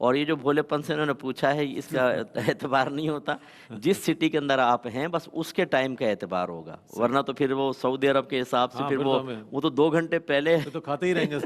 اور یہ جو بھولے پن سے انہوں نے پوچھا ہے اس کا اعتبار نہیں ہوتا، جس سٹی کے اندر آپ ہیں بس اس کے ٹائم کا اعتبار ہوگا، ورنہ تو پھر وہ سعودی عرب کے حساب سے ہاں، پھر پھر تو ہمیں وہ تو 2 گھنٹے پہلے پھر تو کھاتے ہی رہیں گے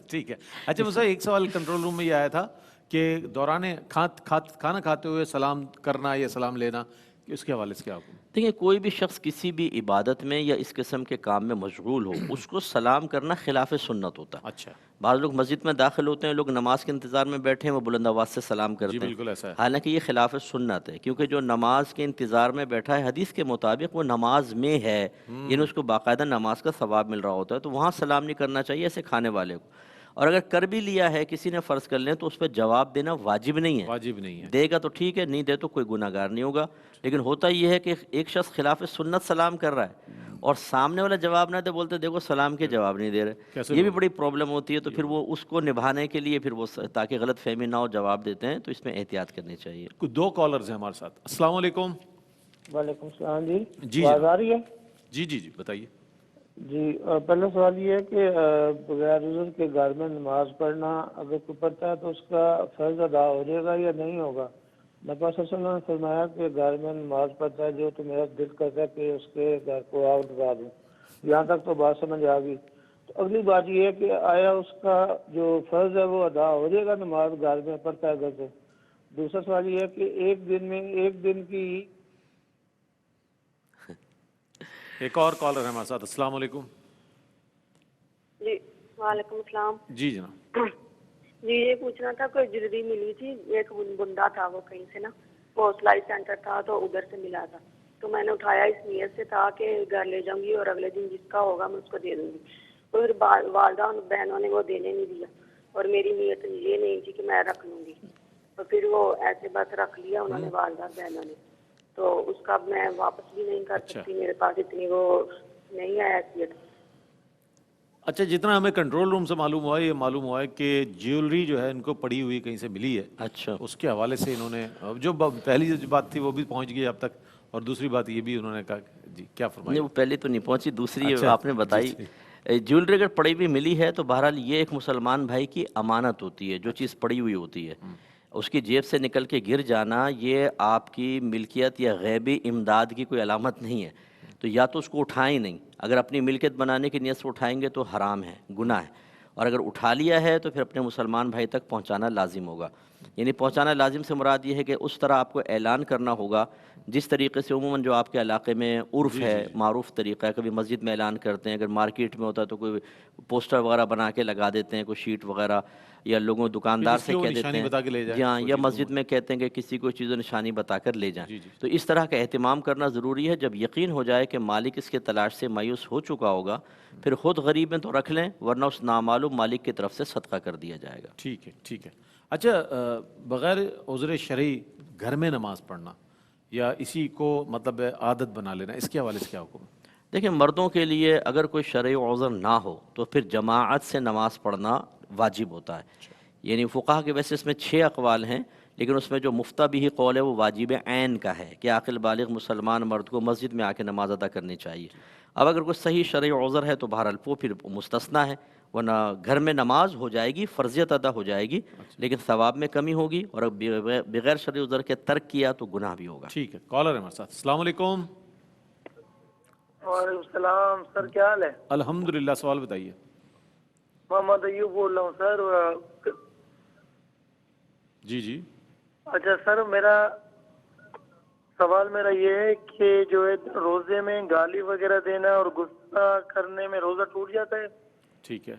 ٹھیک ہے. اچھا مصطفیٰ، ایک سوال کنٹرول روم میں یہ آیا تھا کہ دوران کھانا کھاتے ہوئے سلام کرنا یا سلام لینا، اس کے حوالے سے کیا حکم؟ دیکھیں کوئی بھی شخص کسی بھی عبادت میں یا اس قسم کے کام میں مشغول ہو اس کو سلام کرنا خلاف سنت ہوتا ہے. اچھا بعض لوگ مسجد میں داخل ہوتے ہیں، لوگ نماز کے انتظار میں بیٹھے ہیں، وہ بلند آواز سے سلام جی کرتے ہیں، بالکل ایسا ہے. حالانکہ یہ خلاف سنت ہے، کیونکہ جو نماز کے انتظار میں بیٹھا ہے حدیث کے مطابق وہ نماز میں ہے، یعنی اس کو باقاعدہ نماز کا ثواب مل رہا ہوتا ہے، تو وہاں سلام نہیں کرنا چاہیے ایسے کھانے والے کو. اور اگر کر بھی لیا ہے کسی نے فرض کر لیں تو اس پہ جواب دینا واجب نہیں ہے، واجب نہیں ہے. دے گا تو ٹھیک ہے، نہیں دے تو کوئی گناہ گار نہیں ہوگا. لیکن ہوتا یہ ہے کہ ایک شخص خلاف سنت سلام کر رہا ہے اور سامنے والا جواب نہ دے، بولتے دیکھو سلام کے جواب نہیں دے رہے، کیسے یہ بھی بڑی پرابلم ہوتی ہے. تو پھر وہ اس کو نبھانے کے لیے پھر وہ تاکہ غلط فہمی نہ ہو جواب دیتے ہیں، تو اس میں احتیاط کرنی چاہیے. کچھ 2 کالرز ہیں ہمارے ساتھ. السلام علیکم. وعلیکم السلام جی. جی آواز آ رہی ہے؟ جی جی جی بتائیے. جی پہلا سوال یہ ہے کہ بغیر عذر کے گھر میں نماز پڑھنا اگر کوئی پڑھتا ہے تو اس کا فرض ادا ہو جائے گا یا نہیں ہوگا؟ نبی صلی اللہ علیہ وسلم نے فرمایا کہ گھر میں نماز پڑھتا ہے جو تو میرا دل کرتا ہے کہ اس کے گھر کو آگ لگا دوں. یہاں تک تو بات سمجھ آ گئی. تو اگلی بات یہ ہے کہ آیا اس کا جو فرض ہے وہ ادا ہو جائے گا نماز گھر میں پڑھتا ہے گھر سے؟ دوسرا سوال یہ ہے کہ ایک دن کی ایک اور کالر ہے ہمارے ساتھ. السلام علیکم. جی وعلیکم السلام. جی جناب. جی یہ پوچھنا تھا، کوئی جلدی ملی تھی، ایک بندہ تھا وہ کہیں سے نا، وہ سلائی سینٹر تھا تو ادھر سے ملا تھا، تو میں نے اٹھایا اس نیت سے تھا کہ گھر لے جاؤں گی اور اگلے دن جس کا ہوگا میں اس کو دے دوں گی. تو پھر والدہ بہنوں نے وہ دینے نہیں دیا اور میری نیت یہ نہیں تھی کہ میں رکھ لوں گی، تو پھر وہ ایسے بس رکھ لیا انہوں نے والدہ بہنوں نے، تو اس کا میں واپس بھی نہیں کر سکتی، میرے پاس اتنی وہ نہیں ہے حیثیت. اچھا جتنا ہمیں کنٹرول روم سے معلوم ہوا ہے، یہ معلوم ہوا ہے کہ جیولری جو ہے ان کو پڑی ہوئی کہیں سے ملی ہے. اچھا اس کے حوالے سے انہوں نے جو پہلی جو بات تھی وہ بھی پہنچ گئی اب تک، اور دوسری بات یہ بھی انہوں نے کہا جی کیا نہیں فرمائیں. وہ پہلے تو نہیں پہنچی، دوسری اچھا، آپ نے بتائی. جیولری اگر پڑی ہوئی ملی ہے تو بہرحال یہ ایک مسلمان بھائی کی امانت ہوتی ہے، جو چیز پڑی ہوئی ہوتی ہے اس کی جیب سے نکل کے گر جانا یہ آپ کی ملکیت یا غیبی امداد کی کوئی علامت نہیں ہے. تو یا تو اس کو اٹھائیں نہیں، اگر اپنی ملکیت بنانے کی نیت سے اٹھائیں گے تو حرام ہے، گناہ ہے، اور اگر اٹھا لیا ہے تو پھر اپنے مسلمان بھائی تک پہنچانا لازم ہوگا. یعنی پہنچانا لازم سے مراد یہ ہے کہ اس طرح آپ کو اعلان کرنا ہوگا جس طریقے سے عموماً جو آپ کے علاقے میں عرف ہے، معروف طریقہ ہے. کبھی مسجد میں اعلان کرتے ہیں، اگر مارکیٹ میں ہوتا ہے تو کوئی پوسٹر وغیرہ بنا کے لگا دیتے ہیں، کوئی شیٹ وغیرہ، یا لوگوں دکاندار جس سے کی وہ کہہ دیتے نشانی بتا کے لے ہیں جائیں جی ہاں، کوئی یا چیز مسجد میں کہتے ہیں کہ کسی کو چیز و نشانی بتا کر لے جائیں. تو اس طرح کا اہتمام کرنا ضروری ہے. جب یقین ہو جائے کہ مالک اس کے تلاش سے مایوس ہو چکا ہوگا پھر خود غریب میں تو رکھ لیں، ورنہ اس نامعلوم مالک کی طرف سے صدقہ کر دیا جائے گا. ٹھیک ہے ٹھیک ہے. اچھا بغیر عذر شرعی گھر میں نماز پڑھنا یا اسی کو مطلب عادت بنا لینا، اس کے حوالے سے کیا حکم ہے؟ دیکھیں مردوں کے لیے اگر کوئی شرعی عذر نہ ہو تو پھر جماعت سے نماز پڑھنا واجب ہوتا ہے. یعنی فقہا کے ویسے اس میں 6 اقوال ہیں، لیکن اس میں جو مفتہ بھی قول ہے وہ واجب عین کا ہے کہ عاقل بالغ مسلمان مرد کو مسجد میں آ کے نماز ادا کرنی چاہیے. اب اگر کوئی صحیح شرعی عذر ہے تو بہرحال وہ پھر مستثنا ہے، ورنہ گھر میں نماز ہو جائے گی، فرضیت ادا ہو جائے گی، لیکن ثواب میں کمی ہوگی، اور بغیر شرعی عذر کے ترک کیا تو گناہ بھی ہوگا. ٹھیک ہے. کالر ہے ہمارے ساتھ. السلام علیکم. وعلیکم السلام سر، کیا حال ہے؟ الحمدللہ. سوال بتائیے. محمد ایوب بول رہا ہوں سر. جی جی. اچھا سر، میرا سوال یہ ہے کہ جو ہے روزے میں گالی وغیرہ دینا اور غصہ کرنے میں روزہ ٹوٹ جاتا ہے؟ ٹھیک ہے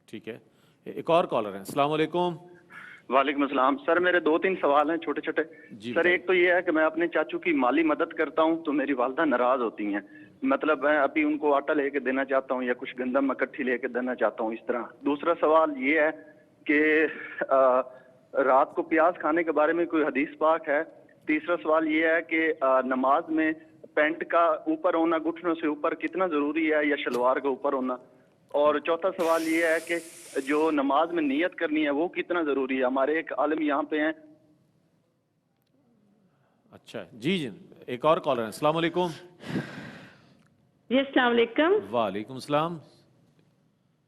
ٹھیک ہے. ایک اور کالر ہے. السلام علیکم. وعلیکم السلام سر، میرے 2-3 سوال ہیں چھوٹے چھوٹے. سر ایک تو یہ ہے کہ میں اپنے چاچو کی مالی مدد کرتا ہوں تو میری والدہ ناراض ہوتی ہیں، مطلب میں ابھی ان کو آٹا لے کے دینا چاہتا ہوں یا کچھ گندم اکٹھی لے کے دینا چاہتا ہوں اس طرح. دوسرا سوال یہ ہے کہ رات کو پیاز کھانے کے بارے میں کوئی حدیث پاک ہے. تیسرا سوال یہ ہے کہ نماز میں پینٹ کا اوپر ہونا گھٹنوں سے اوپر کتنا ضروری ہے یا شلوار کا اوپر ہونا. اور چوتھا سوال یہ ہے کہ جو نماز میں نیت کرنی ہے وہ کتنا ضروری ہے. ہمارے ایک عالم یہاں پہ ہیں. اچھا جی جی. ایک اور کالر ہے. السلام علیکم. جی السلام علیکم. وعلیکم السلام.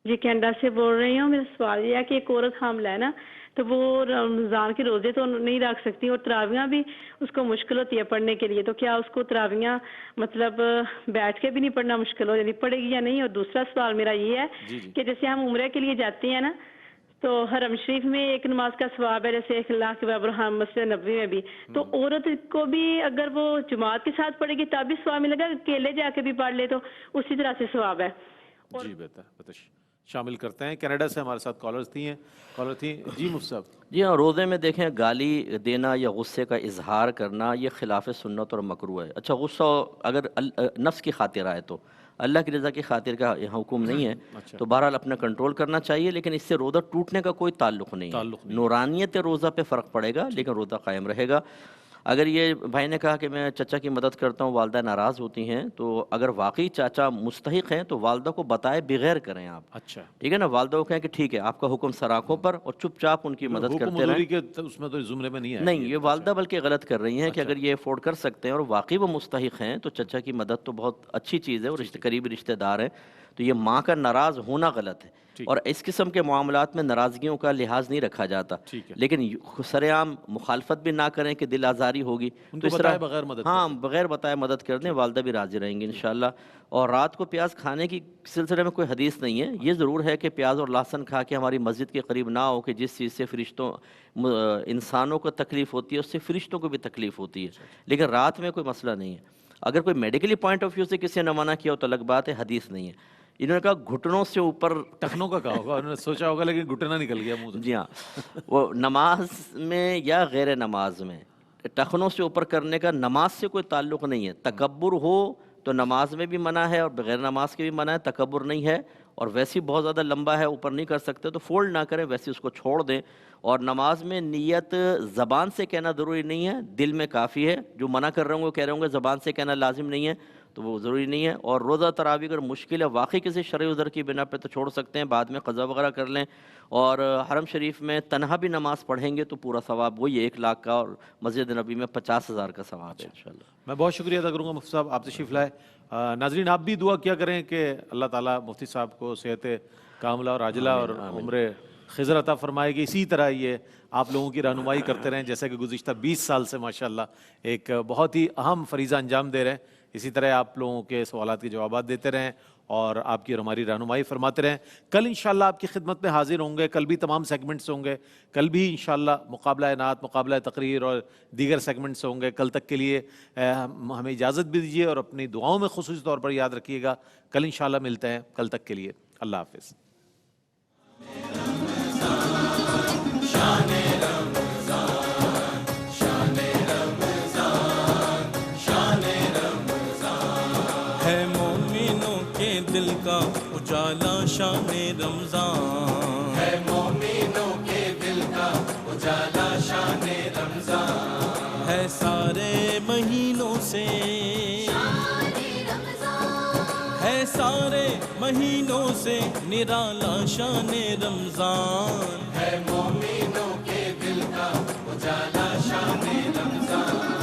جی کینیڈا سے بول رہی ہوں. میرا سوال یہ ہے کہ ایک عورت حاملہ ہے نا، تو وہ رمضان کے روزے تو نہیں رکھ سکتی اور تراویاں بھی اس کو مشکل ہوتی ہے پڑھنے کے لیے، تو کیا اس کو تراویاں مطلب بیٹھ کے بھی نہیں پڑھنا مشکل ہو جاتی، پڑھے گی یا نہیں؟ اور دوسرا سوال میرا یہ ہے کہ جیسے ہم عمرے کے لیے جاتے ہیں نا، تو حرم شریف میں ایک نماز کا ثواب ہے جیسے 1 لاکھ کے برابر، ہم مسجد نبوی میں بھی، تو عورت کو بھی اگر وہ جماعت کے ساتھ پڑھے گی تب بھی ثواب ملے گا، اکیلے جا کے بھی پڑھ لے تو اسی طرح سے ثواب ہے؟ جی بہتر شامل کرتے ہیں۔ کینیڈا سے ہمارے ساتھ کالر تھی جی مفتی صاحب۔ جی ہاں، روزے میں دیکھیں گالی دینا یا غصے کا اظہار کرنا یہ خلاف سنت اور مکروہ ہے۔ اچھا غصہ اگر نفس کی خاطر آئے تو اللہ کی رضا کی خاطر کا حکم نہیں ہے، تو بہرحال اپنا کنٹرول کرنا چاہیے، لیکن اس سے روزہ ٹوٹنے کا کوئی تعلق نہیں ہے۔ نورانیت روزہ پہ فرق پڑے گا لیکن روزہ قائم رہے گا۔ اگر یہ بھائی نے کہا کہ میں چچا کی مدد کرتا ہوں، والدہ ناراض ہوتی ہیں، تو اگر واقعی چاچا مستحق ہیں تو والدہ کو بتائے بغیر کریں آپ، اچھا ٹھیک ہے نا، والدہ کو کہیں کہ ٹھیک ہے آپ کا حکم سر آنکھوں پر، اور چپ چاپ ان کی مدد کرتے رہیں۔ اس میں تو زمرے میں نہیں ہے، نہیں، یہ والدہ بلکہ غلط کر رہی ہیں کہ اگر یہ افورڈ کر سکتے ہیں اور واقعی وہ مستحق ہیں تو چچا کی مدد تو بہت اچھی چیز ہے، اور قریبی رشتہ دار ہیں، تو یہ ماں کا ناراض ہونا غلط ہے، اور اس قسم کے معاملات میں ناراضگیوں کا لحاظ نہیں رکھا جاتا، لیکن سر عام مخالفت بھی نہ کریں کہ دل آزاری ہوگی، تو اس طرح ہاں بغیر بتائے مدد کر دیں، والدہ بھی راضی رہیں گے انشاءاللہ۔ اور رات کو پیاز کھانے کی سلسلے میں کوئی حدیث نہیں ہے، یہ ضرور ہے کہ پیاز اور لہسن کھا کے ہماری مسجد کے قریب نہ ہو، کہ جس چیز سے فرشتوں انسانوں کو تکلیف ہوتی ہے اس سے فرشتوں کو بھی تکلیف ہوتی ہے، لیکن رات میں کوئی مسئلہ نہیں ہے۔ اگر کوئی میڈیکلی پوائنٹ آف ویو سے کسی نے منع کیا ہو تو الگ بات ہے، حدیث نہیں ہے۔ انہوں نے کہا گھٹنوں سے اوپر، ٹخنوں کا کہا ہوگا انہوں نے سوچا ہوگا لیکن گھٹنا نکل گیا منہ سے۔ جی ہاں، وہ نماز میں یا غیر نماز میں ٹخنوں سے اوپر کرنے کا نماز سے کوئی تعلق نہیں ہے۔ تکبر ہو تو نماز میں بھی منع ہے اور بغیر نماز کے بھی منع ہے، تکبر نہیں ہے، اور ویسی بہت زیادہ لمبا ہے اوپر نہیں کر سکتے تو فولڈ نہ کریں، ویسے اس کو چھوڑ دیں۔ اور نماز میں نیت زبان سے کہنا ضروری نہیں ہے، دل میں کافی ہے۔ جو منع کر رہے ہوں گے کہہ رہے ہوں گے زبان سے کہنا لازم نہیں ہے، تو وہ ضروری نہیں ہے۔ اور روزہ تراویح اگر مشکل ہے واقعی کسی شرعی عذر کی بنا پہ تو چھوڑ سکتے ہیں، بعد میں قضا وغیرہ کر لیں۔ اور حرم شریف میں تنہا بھی نماز پڑھیں گے تو پورا ثواب وہی 1 لاکھ کا، اور مسجد نبی میں 50,000 کا ثواب ہے انشاءاللہ۔ میں بہت شکریہ ادا کروں گا مفتی صاحب، آپ تشریف لائے۔ ناظرین آپ بھی دعا کیا کریں کہ اللہ تعالیٰ مفتی صاحب کو صحت کاملہ اور عاجلہ اور عمر خضر عطا فرمائے گی، اسی طرح یہ آپ لوگوں کی رہنمائی کرتے رہیں، جیسا کہ گزشتہ 20 سال سے ماشاءاللہ ایک بہت ہی اہم فریضہ انجام دے رہے ہیں، اسی طرح آپ لوگوں کے سوالات کے جوابات دیتے رہیں اور آپ کی ہماری رہنمائی فرماتے رہیں۔ کل انشاءاللہ آپ کی خدمت میں حاضر ہوں گے، کل بھی تمام سیگمنٹس ہوں گے، کل بھی انشاءاللہ مقابلہ نعت، مقابلہ تقریر اور دیگر سیگمنٹس ہوں گے۔ کل تک کے لیے ہمیں اجازت بھی دیجیے اور اپنی دعاؤں میں خصوصی طور پر یاد رکھیے گا۔ کل انشاءاللہ ملتے ہیں، کل تک کے لیے اللہ حافظ۔ دل کا اجالا شان رمضان ہے، مومنوں کے دل کا اجالا شان رمضان ہے، سارے مہینوں سے ہے، سارے مہینوں سے نرالا شان رمضان ہے، مومنوں کے دل کا اجالا شان رمضان۔